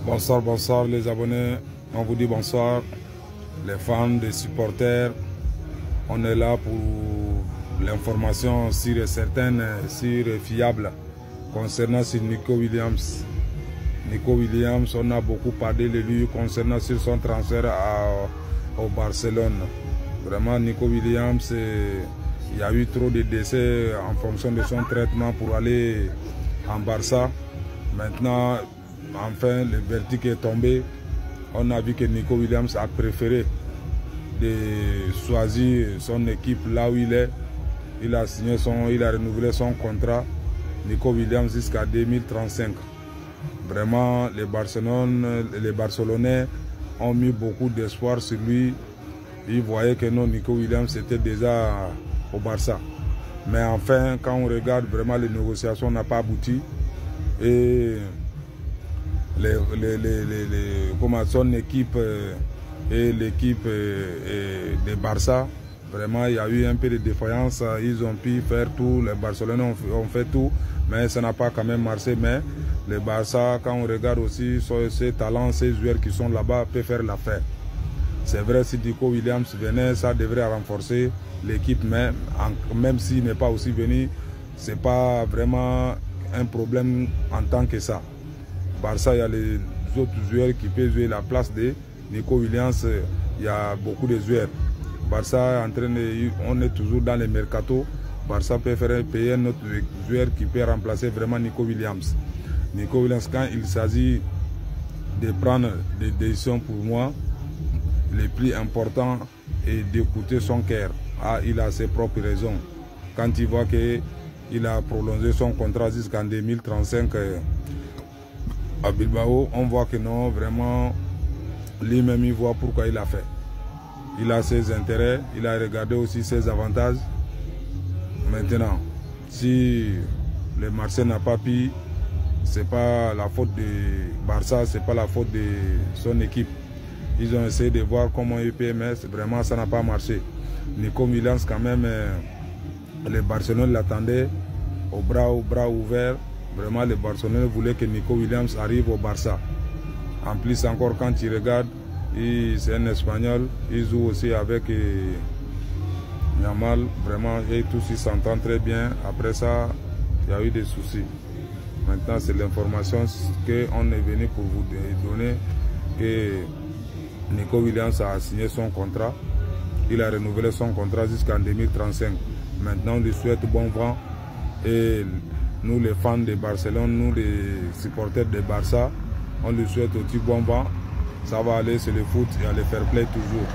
Bonsoir, bonsoir les abonnés, on vous dit bonsoir, les fans, les supporters. On est là pour l'information sûre et certaine, sûre et fiable concernant Nico Williams. Nico Williams, on a beaucoup parlé de lui concernant sur son transfert au Barcelone. Vraiment, Nico Williams, il y a eu trop de décès en fonction de son traitement pour aller en Barça. Maintenant, enfin, le verdict est tombé. On a vu que Nico Williams a préféré de choisir son équipe là où il est. Il a signé il a renouvelé son contrat, Nico Williams, jusqu'à 2035. Vraiment, les Barcelonais ont mis beaucoup d'espoir sur lui. Ils voyaient que non, Nico Williams était déjà au Barça. Mais enfin, quand on regarde vraiment, les négociations n'ont pas abouti. Et son équipe et l'équipe de Barça, vraiment il y a eu un peu de défaillance. Ils ont pu faire tout, les Barcelonais ont fait tout, mais ça n'a pas quand même marché. Mais les Barça, quand on regarde aussi ces talents, ces joueurs qui sont là-bas, peuvent faire l'affaire. C'est vrai, si Nico Williams venait, ça devrait renforcer l'équipe, mais même s'il n'est pas aussi venu, c'est pas vraiment un problème en tant que ça. Barça, il y a les autres joueurs qui peuvent jouer la place de Nico Williams. Il y a beaucoup de joueurs. Barça on est toujours dans les mercato. Barça peut faire payer un autre joueur qui peut remplacer vraiment Nico Williams. Nico Williams, quand il s'agit de prendre des décisions, pour moi, le plus important est d'écouter son cœur. Ah, il a ses propres raisons. Quand il voit qu'il a prolongé son contrat jusqu'en 2035 à Bilbao, on voit que non, vraiment, lui-même il voit pourquoi il a fait. Il a ses intérêts, il a regardé aussi ses avantages. Maintenant, si le Marseille n'a pas pu, c'est pas la faute de Barça, c'est pas la faute de son équipe. Ils ont essayé de voir comment il peut, mais vraiment ça n'a pas marché. Nico Williams, quand même, les Barcelonais l'attendaient au bras ouverts. Vraiment, les Barcelonais voulaient que Nico Williams arrive au Barça. En plus, encore quand il regarde, c'est un Espagnol, il joue aussi avec Yamal. Vraiment, et tous ils s'entendent très bien. Après ça, il y a eu des soucis. Maintenant, c'est l'information qu'on est venu pour vous donner, que Nico Williams a signé son contrat. Il a renouvelé son contrat jusqu'en 2035. Maintenant, on lui souhaite bon vent. Et nous, les fans de Barcelone, nous, les supporters de Barça, on lui souhaite aussi bon vent. Ça va aller, c'est le foot, il y a le fair play toujours.